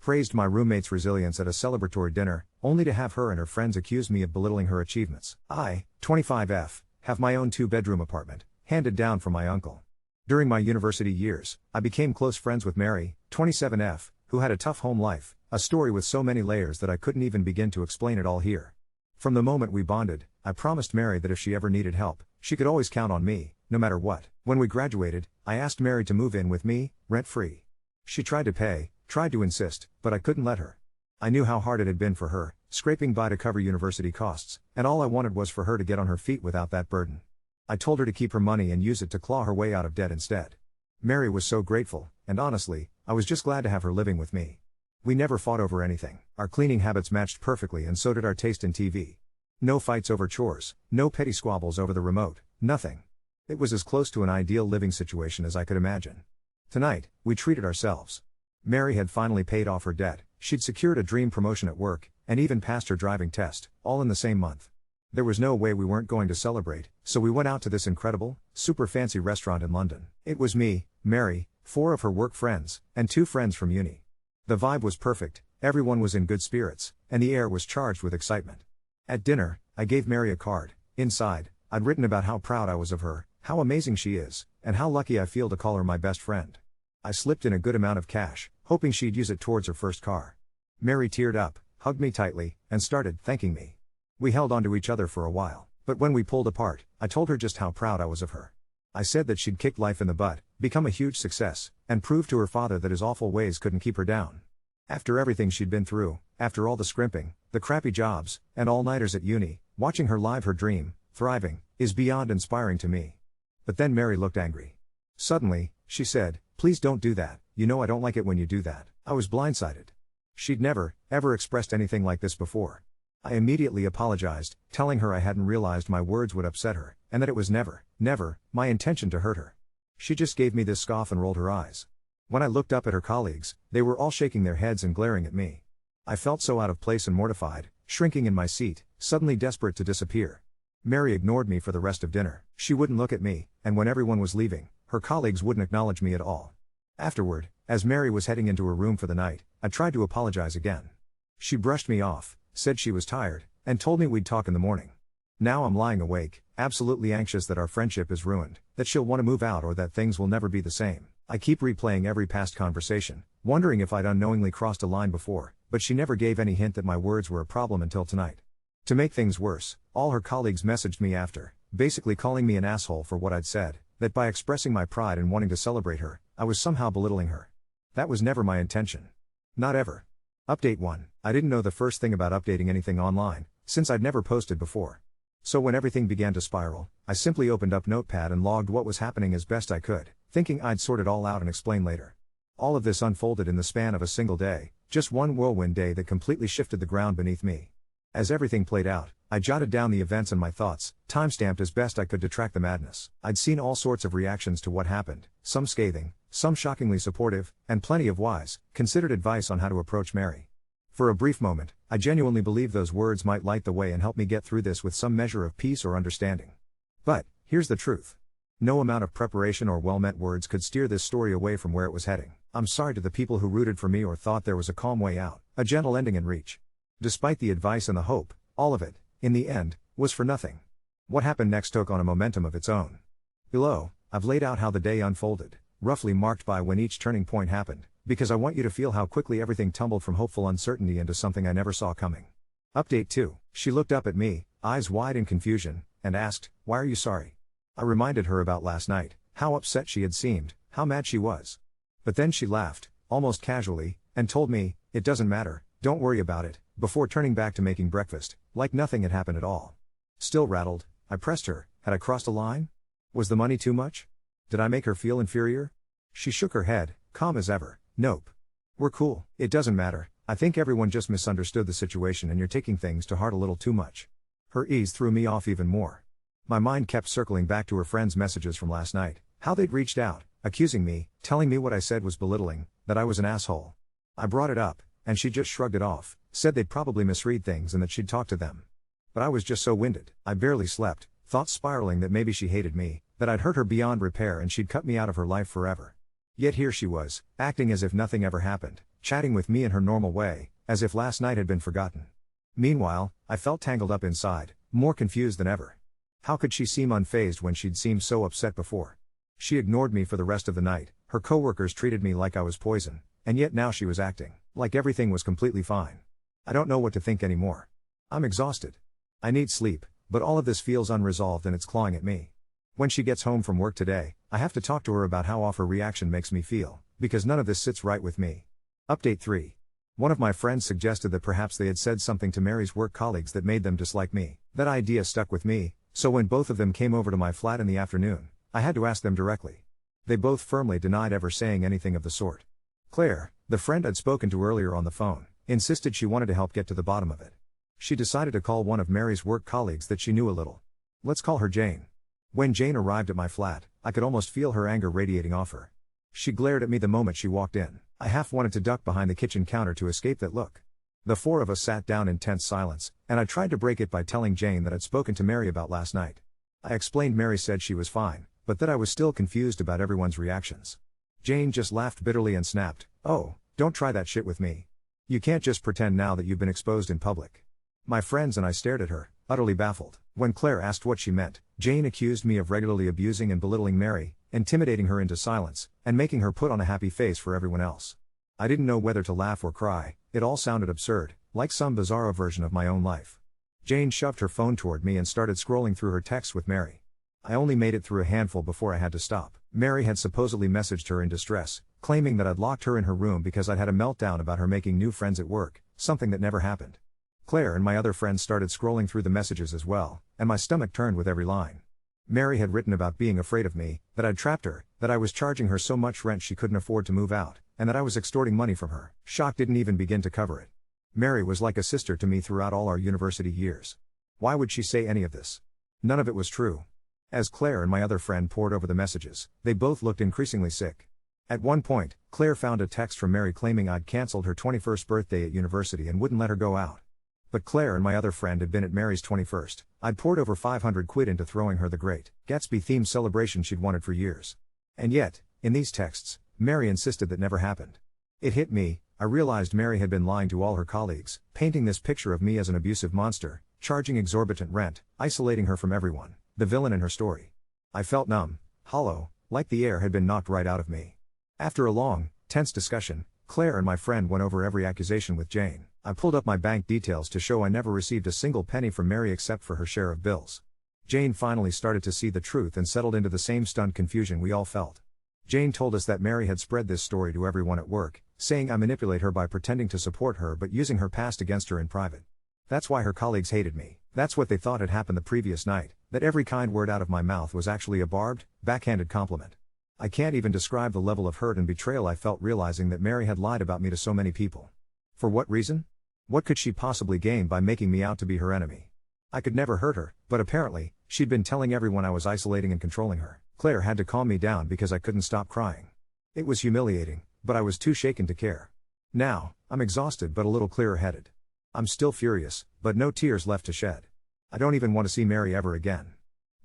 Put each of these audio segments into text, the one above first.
praised my roommate's resilience at a celebratory dinner, only to have her and her friends accuse me of belittling her achievements. I, 25F, have my own 2-bedroom apartment, handed down from my uncle. During my university years, I became close friends with Mary, 27F, who had a tough home life, a story with so many layers that I couldn't even begin to explain it all here. From the moment we bonded, I promised Mary that if she ever needed help, she could always count on me, no matter what. When we graduated, I asked Mary to move in with me, rent-free. She tried to pay, tried to insist, but I couldn't let her. I knew how hard it had been for her, scraping by to cover university costs, and all I wanted was for her to get on her feet without that burden. I told her to keep her money and use it to claw her way out of debt instead. Mary was so grateful, and honestly, I was just glad to have her living with me. We never fought over anything. Our cleaning habits matched perfectly, and so did our taste in TV. No fights over chores, no petty squabbles over the remote, nothing. It was as close to an ideal living situation as I could imagine. Tonight, we treated ourselves. Mary had finally paid off her debt, she'd secured a dream promotion at work, and even passed her driving test, all in the same month. There was no way we weren't going to celebrate, so we went out to this incredible, super fancy restaurant in London. It was me, Mary, 4 of her work friends, and 2 friends from uni. The vibe was perfect, everyone was in good spirits, and the air was charged with excitement. At dinner, I gave Mary a card. Inside, I'd written about how proud I was of her, how amazing she is, and how lucky I feel to call her my best friend. I slipped in a good amount of cash, hoping she'd use it towards her first car. Mary teared up, hugged me tightly, and started thanking me. We held onto each other for a while, but when we pulled apart, I told her just how proud I was of her. I said that she'd kicked life in the butt, become a huge success, and prove to her father that his awful ways couldn't keep her down. After everything she'd been through, after all the scrimping, the crappy jobs, and all-nighters at uni, watching her live her dream, thriving, is beyond inspiring to me. But then Mary looked angry. Suddenly, she said, "Please don't do that, you know I don't like it when you do that." I was blindsided. She'd never, ever expressed anything like this before. I immediately apologized, telling her I hadn't realized my words would upset her, and that it was never, my intention to hurt her. She just gave me this scoff and rolled her eyes. When I looked up at her colleagues, they were all shaking their heads and glaring at me. I felt so out of place and mortified, shrinking in my seat, suddenly desperate to disappear. Mary ignored me for the rest of dinner. She wouldn't look at me, and when everyone was leaving, her colleagues wouldn't acknowledge me at all. Afterward, as Mary was heading into her room for the night, I tried to apologize again. She brushed me off, said she was tired, and told me we'd talk in the morning. Now I'm lying awake, absolutely anxious that our friendship is ruined, that she'll want to move out or that things will never be the same. I keep replaying every past conversation, wondering if I'd unknowingly crossed a line before, but she never gave any hint that my words were a problem until tonight. To make things worse, all her colleagues messaged me after, basically calling me an asshole for what I'd said, that by expressing my pride and wanting to celebrate her, I was somehow belittling her. That was never my intention. Not ever. Update 1. I didn't know the first thing about updating anything online, since I'd never posted before. So when everything began to spiral, I simply opened up Notepad and logged what was happening as best I could, thinking I'd sort it all out and explain later. All of this unfolded in the span of a single day, just one whirlwind day that completely shifted the ground beneath me. As everything played out, I jotted down the events and my thoughts, timestamped as best I could to track the madness. I'd seen all sorts of reactions to what happened, some scathing, some shockingly supportive, and plenty of wise, considered advice on how to approach Mary. For a brief moment, I genuinely believed those words might light the way and help me get through this with some measure of peace or understanding. But, here's the truth. No amount of preparation or well-meant words could steer this story away from where it was heading. I'm sorry to the people who rooted for me or thought there was a calm way out, a gentle ending in reach. Despite the advice and the hope, all of it, in the end, was for nothing. What happened next took on a momentum of its own. Below, I've laid out how the day unfolded, roughly marked by when each turning point happened, because I want you to feel how quickly everything tumbled from hopeful uncertainty into something I never saw coming. Update 2. She looked up at me, eyes wide in confusion, and asked, "Why are you sorry?" I reminded her about last night, how upset she had seemed, how mad she was. But then she laughed, almost casually, and told me, "It doesn't matter, don't worry about it," before turning back to making breakfast, like nothing had happened at all. Still rattled, I pressed her, had I crossed a line? Was the money too much? Did I make her feel inferior? She shook her head, calm as ever. "Nope. We're cool, it doesn't matter, I think everyone just misunderstood the situation and you're taking things to heart a little too much." Her ease threw me off even more. My mind kept circling back to her friends' messages from last night, how they'd reached out, accusing me, telling me what I said was belittling, that I was an asshole. I brought it up, and she just shrugged it off, said they'd probably misread things and that she'd talk to them. But I was just so winded, I barely slept, thoughts spiraling that maybe she hated me, that I'd hurt her beyond repair and she'd cut me out of her life forever. Yet here she was, acting as if nothing ever happened, chatting with me in her normal way, as if last night had been forgotten. Meanwhile, I felt tangled up inside, more confused than ever. How could she seem unfazed when she'd seemed so upset before? She ignored me for the rest of the night, her coworkers treated me like I was poison, and yet now she was acting like everything was completely fine. I don't know what to think anymore. I'm exhausted. I need sleep, but all of this feels unresolved and it's clawing at me. When she gets home from work today, I have to talk to her about how off her reaction makes me feel, because none of this sits right with me. Update 3. One of my friends suggested that perhaps they had said something to Mary's work colleagues that made them dislike me. That idea stuck with me, so when both of them came over to my flat in the afternoon, I had to ask them directly. They both firmly denied ever saying anything of the sort. Claire, the friend I'd spoken to earlier on the phone, insisted she wanted to help get to the bottom of it. She decided to call one of Mary's work colleagues that she knew a little. Let's call her Jane. When Jane arrived at my flat, I could almost feel her anger radiating off her. She glared at me the moment she walked in. I half wanted to duck behind the kitchen counter to escape that look. The four of us sat down in tense silence, and I tried to break it by telling Jane that I'd spoken to Mary about last night. I explained Mary said she was fine, but that I was still confused about everyone's reactions. Jane just laughed bitterly and snapped, "Oh, don't try that shit with me. You can't just pretend now that you've been exposed in public." My friends and I stared at her, utterly baffled. When Claire asked what she meant, Jane accused me of regularly abusing and belittling Mary, intimidating her into silence, and making her put on a happy face for everyone else. I didn't know whether to laugh or cry, it all sounded absurd, like some bizarro version of my own life. Jane shoved her phone toward me and started scrolling through her texts with Mary. I only made it through a handful before I had to stop. Mary had supposedly messaged her in distress, claiming that I'd locked her in her room because I'd had a meltdown about her making new friends at work, something that never happened. Claire and my other friends started scrolling through the messages as well, and my stomach turned with every line. Mary had written about being afraid of me, that I'd trapped her, that I was charging her so much rent she couldn't afford to move out, and that I was extorting money from her. Shock didn't even begin to cover it. Mary was like a sister to me throughout all our university years. Why would she say any of this? None of it was true. As Claire and my other friend pored over the messages, they both looked increasingly sick. At one point, Claire found a text from Mary claiming I'd cancelled her 21st birthday at university and wouldn't let her go out. But Claire and my other friend had been at Mary's 21st. I'd poured over 500 quid into throwing her the Great Gatsby-themed celebration she'd wanted for years. And yet, in these texts, Mary insisted that never happened. It hit me. I realized Mary had been lying to all her colleagues, painting this picture of me as an abusive monster, charging exorbitant rent, isolating her from everyone, the villain in her story. I felt numb, hollow, like the air had been knocked right out of me. After a long, tense discussion, Claire and my friend went over every accusation with Jane. I pulled up my bank details to show I never received a single penny from Mary except for her share of bills. Jane finally started to see the truth and settled into the same stunned confusion we all felt. Jane told us that Mary had spread this story to everyone at work, saying I manipulate her by pretending to support her but using her past against her in private. That's why her colleagues hated me. That's what they thought had happened the previous night, that every kind word out of my mouth was actually a barbed, backhanded compliment. I can't even describe the level of hurt and betrayal I felt realizing that Mary had lied about me to so many people. For what reason? What could she possibly gain by making me out to be her enemy? I could never hurt her, but apparently, she'd been telling everyone I was isolating and controlling her. Claire had to calm me down because I couldn't stop crying. It was humiliating, but I was too shaken to care. Now, I'm exhausted but a little clearer-headed. I'm still furious, but no tears left to shed. I don't even want to see Mary ever again.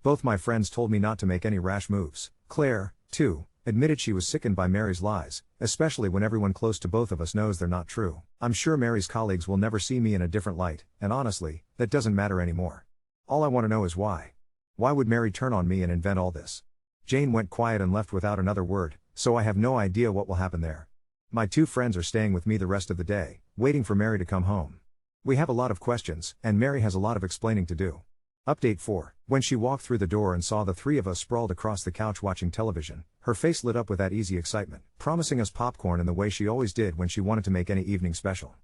Both my friends told me not to make any rash moves. Claire, too, admitted she was sickened by Mary's lies, especially when everyone close to both of us knows they're not true. I'm sure Mary's colleagues will never see me in a different light, and honestly, that doesn't matter anymore. All I want to know is why. Why would Mary turn on me and invent all this? Jane went quiet and left without another word, so I have no idea what will happen there. My two friends are staying with me the rest of the day, waiting for Mary to come home. We have a lot of questions, and Mary has a lot of explaining to do. Update 4. When she walked through the door and saw the three of us sprawled across the couch watching television, her face lit up with that easy excitement, promising us popcorn in the way she always did when she wanted to make any evening special.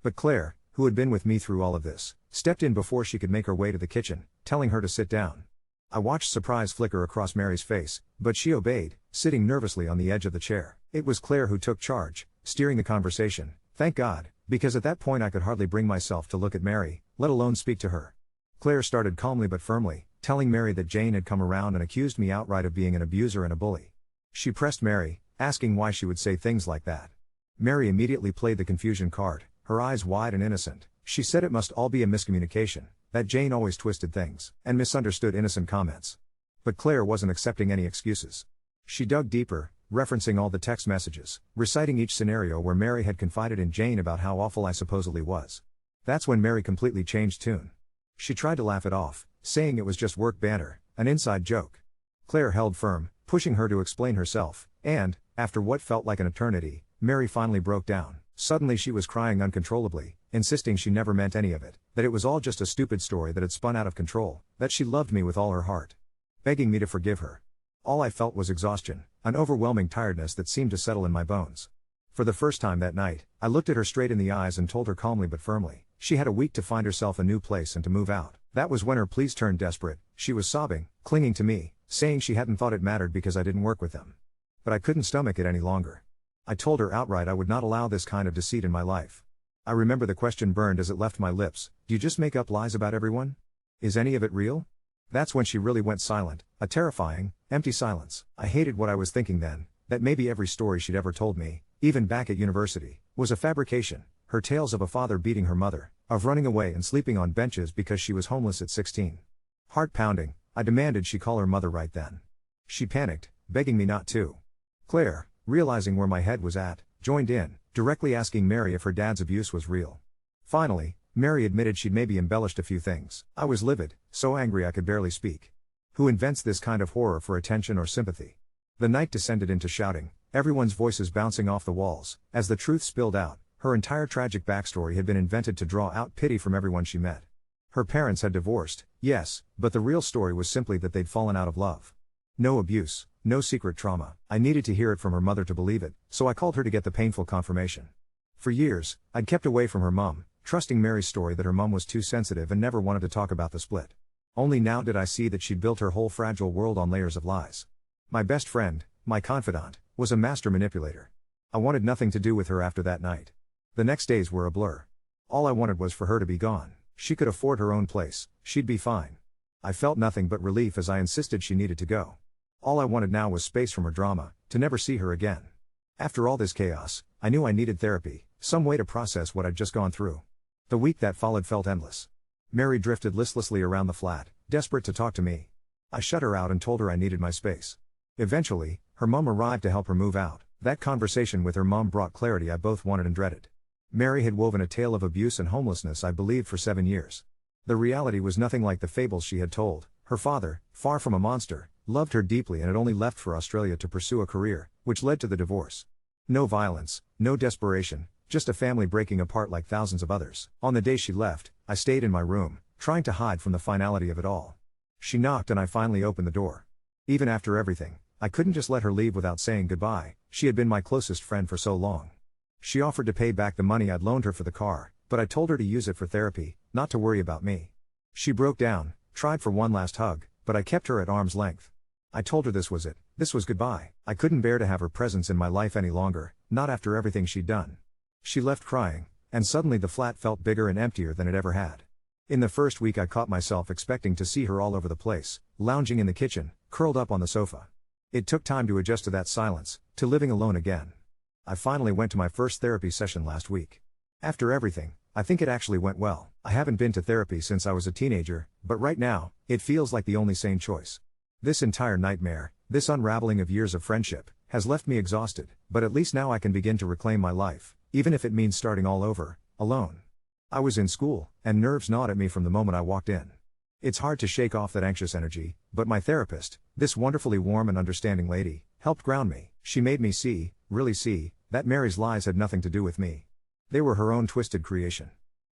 But Claire, who had been with me through all of this, stepped in before she could make her way to the kitchen, telling her to sit down. I watched surprise flicker across Mary's face, but she obeyed, sitting nervously on the edge of the chair. It was Claire who took charge, steering the conversation, thank God, because at that point I could hardly bring myself to look at Mary, let alone speak to her. Claire started calmly but firmly, telling Mary that Jane had come around and accused me outright of being an abuser and a bully. She pressed Mary, asking why she would say things like that. Mary immediately played the confusion card, her eyes wide and innocent. She said it must all be a miscommunication, that Jane always twisted things, and misunderstood innocent comments. But Claire wasn't accepting any excuses. She dug deeper, referencing all the text messages, reciting each scenario where Mary had confided in Jane about how awful I supposedly was. That's when Mary completely changed tune. She tried to laugh it off, saying it was just work banter, an inside joke. Claire held firm, pushing her to explain herself, and, after what felt like an eternity, Mary finally broke down. Suddenly she was crying uncontrollably, insisting she never meant any of it, that it was all just a stupid story that had spun out of control, that she loved me with all her heart. Begging me to forgive her. All I felt was exhaustion, an overwhelming tiredness that seemed to settle in my bones. For the first time that night, I looked at her straight in the eyes and told her calmly but firmly, she had a week to find herself a new place and to move out. That was when her pleas turned desperate. She was sobbing, clinging to me, saying she hadn't thought it mattered because I didn't work with them. But I couldn't stomach it any longer. I told her outright I would not allow this kind of deceit in my life. I remember the question burned as it left my lips, do you just make up lies about everyone? Is any of it real? That's when she really went silent, a terrifying, empty silence. I hated what I was thinking then, that maybe every story she'd ever told me, even back at university, was a fabrication. Her tales of a father beating her mother, of running away and sleeping on benches because she was homeless at 16. Heart pounding, I demanded she call her mother right then. She panicked, begging me not to. Claire, realizing where my head was at, joined in, directly asking Mary if her dad's abuse was real. Finally, Mary admitted she'd maybe embellished a few things. I was livid, so angry I could barely speak. Who invents this kind of horror for attention or sympathy? The night descended into shouting, everyone's voices bouncing off the walls, as the truth spilled out. Her entire tragic backstory had been invented to draw out pity from everyone she met. Her parents had divorced, yes, but the real story was simply that they'd fallen out of love. No abuse, no secret trauma. I needed to hear it from her mother to believe it, so I called her to get the painful confirmation. For years, I'd kept away from her mom, trusting Mary's story that her mom was too sensitive and never wanted to talk about the split. Only now did I see that she'd built her whole fragile world on layers of lies. My best friend, my confidant, was a master manipulator. I wanted nothing to do with her after that night. The next days were a blur. All I wanted was for her to be gone. She could afford her own place, she'd be fine. I felt nothing but relief as I insisted she needed to go. All I wanted now was space from her drama, to never see her again. After all this chaos, I knew I needed therapy, some way to process what I'd just gone through. The week that followed felt endless. Mary drifted listlessly around the flat, desperate to talk to me. I shut her out and told her I needed my space. Eventually, her mom arrived to help her move out. That conversation with her mom brought clarity I both wanted and dreaded. Mary had woven a tale of abuse and homelessness I believed for 7 years. The reality was nothing like the fables she had told. Her father, far from a monster, loved her deeply and had only left for Australia to pursue a career, which led to the divorce. No violence, no desperation, just a family breaking apart like thousands of others. On the day she left, I stayed in my room, trying to hide from the finality of it all. She knocked and I finally opened the door. Even after everything, I couldn't just let her leave without saying goodbye. She had been my closest friend for so long. She offered to pay back the money I'd loaned her for the car, but I told her to use it for therapy, not to worry about me. She broke down, tried for one last hug, but I kept her at arm's length. I told her this was it, this was goodbye. I couldn't bear to have her presence in my life any longer, not after everything she'd done. She left crying, and suddenly the flat felt bigger and emptier than it ever had. In the first week I caught myself expecting to see her all over the place, lounging in the kitchen, curled up on the sofa. It took time to adjust to that silence, to living alone again. I finally went to my first therapy session last week. After everything, I think it actually went well. I haven't been to therapy since I was a teenager, but right now, it feels like the only sane choice. This entire nightmare, this unraveling of years of friendship, has left me exhausted, but at least now I can begin to reclaim my life, even if it means starting all over, alone. I was in school, and nerves gnawed at me from the moment I walked in. It's hard to shake off that anxious energy, but my therapist, this wonderfully warm and understanding lady, helped ground me. She made me see, really see, that Mary's lies had nothing to do with me. They were her own twisted creation.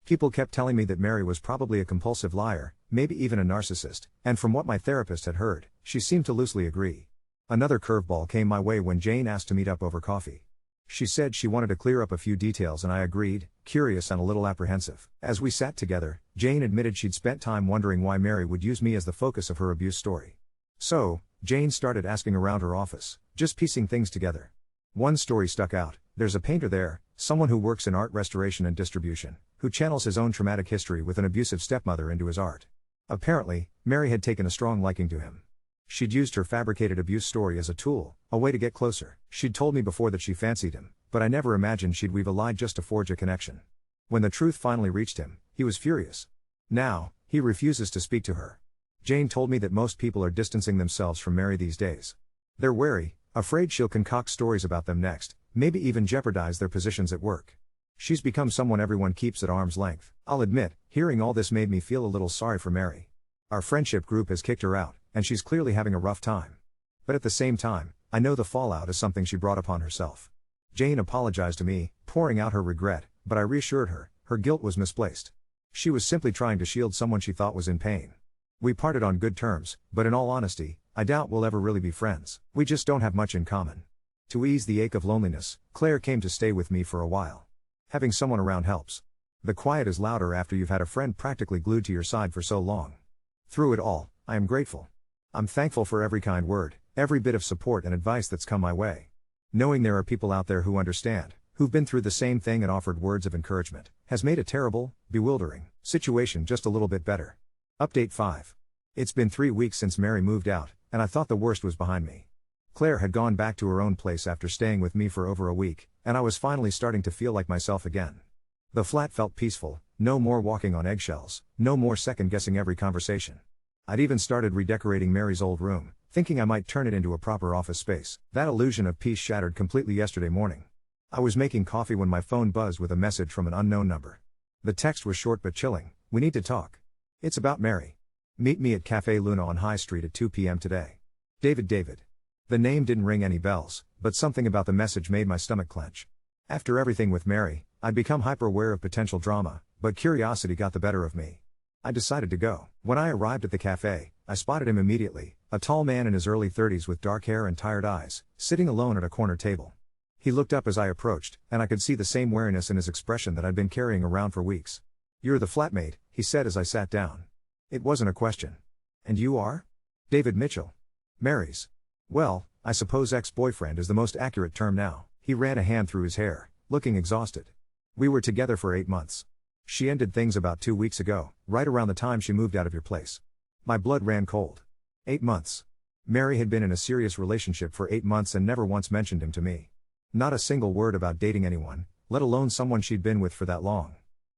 People kept telling me that Mary was probably a compulsive liar, maybe even a narcissist, and from what my therapist had heard, she seemed to loosely agree. Another curveball came my way when Jane asked to meet up over coffee. She said she wanted to clear up a few details and I agreed, curious and a little apprehensive. As we sat together, Jane admitted she'd spent time wondering why Mary would use me as the focus of her abuse story. So, Jane started asking around her office, just piecing things together. One story stuck out. There's a painter there, someone who works in art restoration and distribution, who channels his own traumatic history with an abusive stepmother into his art. Apparently, Mary had taken a strong liking to him. She'd used her fabricated abuse story as a tool, a way to get closer. She'd told me before that she fancied him, but I never imagined she'd weave a lie just to forge a connection. When the truth finally reached him, he was furious. Now, he refuses to speak to her. Jane told me that most people are distancing themselves from Mary these days. They're wary, Afraid she'll concoct stories about them next, maybe even jeopardize their positions at work. She's become someone everyone keeps at arm's length. I'll admit, hearing all this made me feel a little sorry for Mary. Our friendship group has kicked her out, and she's clearly having a rough time. But at the same time, I know the fallout is something she brought upon herself. Jane apologized to me, pouring out her regret, but I reassured her, her guilt was misplaced. She was simply trying to shield someone she thought was in pain. We parted on good terms, but in all honesty, I doubt we'll ever really be friends. We just don't have much in common. To ease the ache of loneliness, Claire came to stay with me for a while. Having someone around helps. The quiet is louder after you've had a friend practically glued to your side for so long. Through it all, I am grateful. I'm thankful for every kind word, every bit of support and advice that's come my way. Knowing there are people out there who understand, who've been through the same thing and offered words of encouragement, has made a terrible, bewildering situation just a little bit better. Update 5. It's been 3 weeks since Mary moved out, and I thought the worst was behind me. Claire had gone back to her own place after staying with me for over a week, and I was finally starting to feel like myself again. The flat felt peaceful, no more walking on eggshells, no more second-guessing every conversation. I'd even started redecorating Mary's old room, thinking I might turn it into a proper office space. That illusion of peace shattered completely yesterday morning. I was making coffee when my phone buzzed with a message from an unknown number. The text was short but chilling. "We need to talk. It's about Mary. Meet me at Café Luna on High Street at 2 p.m. today. David. The name didn't ring any bells, but something about the message made my stomach clench. After everything with Mary, I'd become hyper-aware of potential drama, but curiosity got the better of me. I decided to go. When I arrived at the cafe, I spotted him immediately, a tall man in his early 30s with dark hair and tired eyes, sitting alone at a corner table. He looked up as I approached, and I could see the same wariness in his expression that I'd been carrying around for weeks. "You're the flatmate," he said as I sat down. It wasn't a question. "And you are?" "David Mitchell. Mary's. Well, I suppose ex-boyfriend is the most accurate term now." He ran a hand through his hair, looking exhausted. "We were together for 8 months. She ended things about 2 weeks ago, right around the time she moved out of your place." My blood ran cold. 8 months. Mary had been in a serious relationship for 8 months and never once mentioned him to me. Not a single word about dating anyone, let alone someone she'd been with for that long.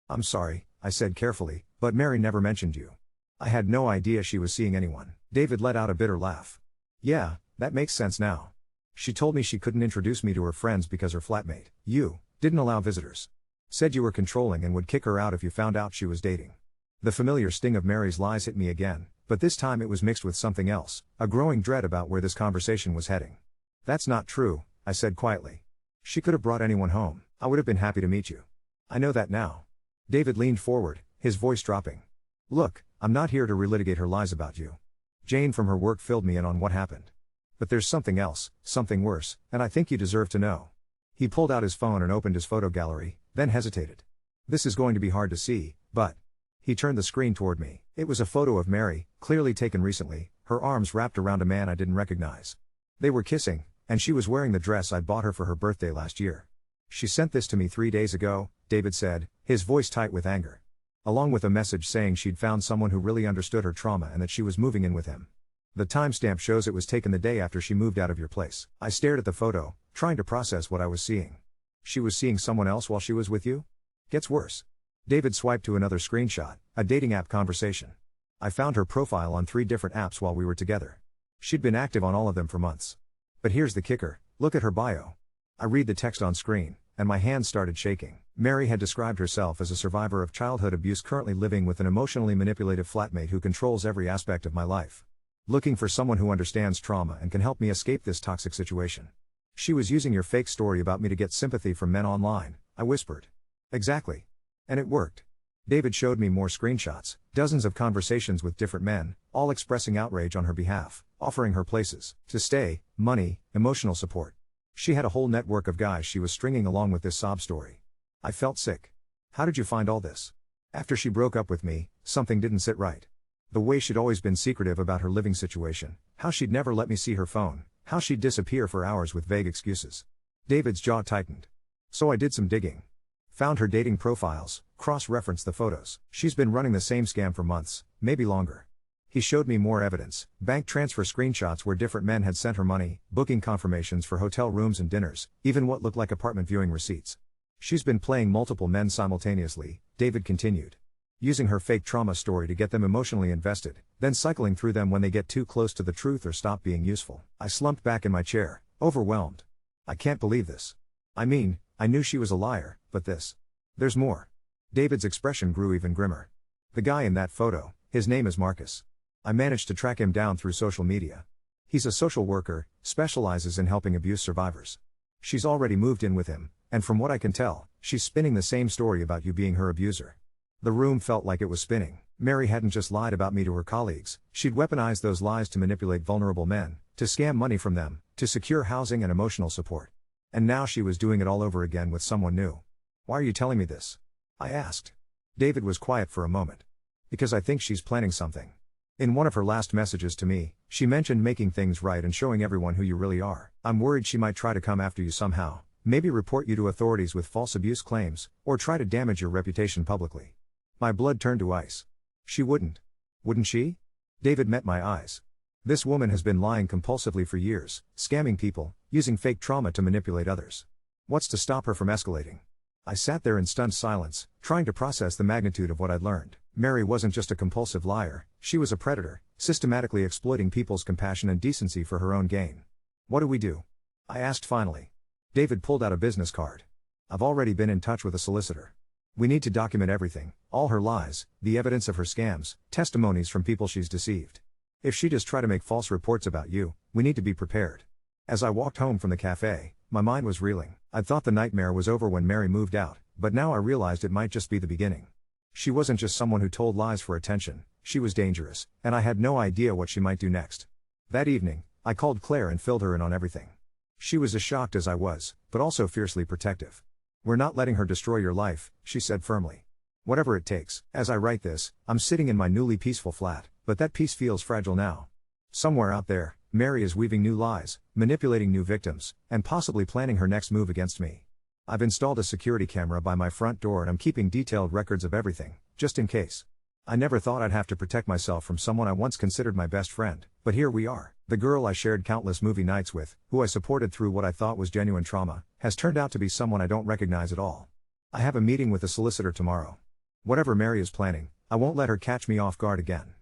"I'm sorry," I said carefully, "but Mary never mentioned you." I had no idea she was seeing anyone. David let out a bitter laugh. "Yeah, that makes sense now. She told me she couldn't introduce me to her friends because her flatmate, you, didn't allow visitors. Said you were controlling and would kick her out if you found out she was dating." The familiar sting of Mary's lies hit me again, but this time it was mixed with something else, a growing dread about where this conversation was heading. "That's not true," I said quietly. "She could have brought anyone home. I would have been happy to meet you." "I know that now." David leaned forward, his voice dropping. "Look, I'm not here to relitigate her lies about you. Jane from her work filled me in on what happened. But there's something else, something worse, and I think you deserve to know." He pulled out his phone and opened his photo gallery, then hesitated. "This is going to be hard to see, but..." He turned the screen toward me. It was a photo of Mary, clearly taken recently, her arms wrapped around a man I didn't recognize. They were kissing, and she was wearing the dress I'd bought her for her birthday last year. "She sent this to me 3 days ago," David said, his voice tight with anger. "Along with a message saying she'd found someone who really understood her trauma and that she was moving in with him. The timestamp shows it was taken the day after she moved out of your place." I stared at the photo, trying to process what I was seeing. "She was seeing someone else while she was with you?" "Gets worse." David swiped to another screenshot, a dating app conversation. "I found her profile on 3 different apps while we were together. She'd been active on all of them for months. But here's the kicker, look at her bio." I read the text on screen, and my hands started shaking. Mary had described herself as a survivor of childhood abuse currently living with an emotionally manipulative flatmate who controls every aspect of my life. "Looking for someone who understands trauma and can help me escape this toxic situation. She was using your fake story about me to get sympathy from men online," I whispered. "Exactly. And it worked." David showed me more screenshots, dozens of conversations with different men, all expressing outrage on her behalf, offering her places to stay, money, emotional support. She had a whole network of guys she was stringing along with this sob story. I felt sick. "How did you find all this?" "After she broke up with me, something didn't sit right. The way she'd always been secretive about her living situation, how she'd never let me see her phone, how she'd disappear for hours with vague excuses." David's jaw tightened. "So I did some digging. Found her dating profiles, cross-referenced the photos. She's been running the same scam for months, maybe longer." He showed me more evidence, bank transfer screenshots where different men had sent her money, booking confirmations for hotel rooms and dinners, even what looked like apartment viewing receipts. "She's been playing multiple men simultaneously," David continued. "Using her fake trauma story to get them emotionally invested, then cycling through them when they get too close to the truth or stop being useful." I slumped back in my chair, Overwhelmed. I can't believe this. I mean, I knew she was a liar, but this. There's more. David's expression grew even grimmer. The guy in that photo, his name is Marcus. I managed to track him down through social media. He's a social worker, specializes in helping abuse survivors. She's already moved in with him, and from what I can tell, she's spinning the same story about you being her abuser. The room felt like it was spinning. Mary hadn't just lied about me to her colleagues, she'd weaponized those lies to manipulate vulnerable men, to scam money from them, to secure housing and emotional support. And now she was doing it all over again with someone new. Why are you telling me this? I asked. David was quiet for a moment. Because I think she's planning something. In one of her last messages to me, she mentioned making things right and showing everyone who you really are. I'm worried she might try to come after you somehow, maybe report you to authorities with false abuse claims, or try to damage your reputation publicly. My blood turned to ice. She wouldn't. Wouldn't she? David met my eyes. This woman has been lying compulsively for years, scamming people, using fake trauma to manipulate others. What's to stop her from escalating? I sat there in stunned silence, trying to process the magnitude of what I'd learned. Mary wasn't just a compulsive liar, she was a predator, systematically exploiting people's compassion and decency for her own gain. What do we do? I asked finally. David pulled out a business card. I've already been in touch with a solicitor. We need to document everything, all her lies, the evidence of her scams, testimonies from people she's deceived. If she does try to make false reports about you, we need to be prepared. As I walked home from the cafe, my mind was reeling. I'd thought the nightmare was over when Mary moved out, but now I realized it might just be the beginning. She wasn't just someone who told lies for attention, she was dangerous, and I had no idea what she might do next. That evening, I called Claire and filled her in on everything. She was as shocked as I was, but also fiercely protective. We're not letting her destroy your life, she said firmly. Whatever it takes. As I write this, I'm sitting in my newly peaceful flat, but that peace feels fragile now. Somewhere out there, Mary is weaving new lies, manipulating new victims, and possibly planning her next move against me. I've installed a security camera by my front door and I'm keeping detailed records of everything, just in case. I never thought I'd have to protect myself from someone I once considered my best friend, but here we are. The girl I shared countless movie nights with, who I supported through what I thought was genuine trauma, has turned out to be someone I don't recognize at all. I have a meeting with a solicitor tomorrow. Whatever Mary is planning, I won't let her catch me off guard again.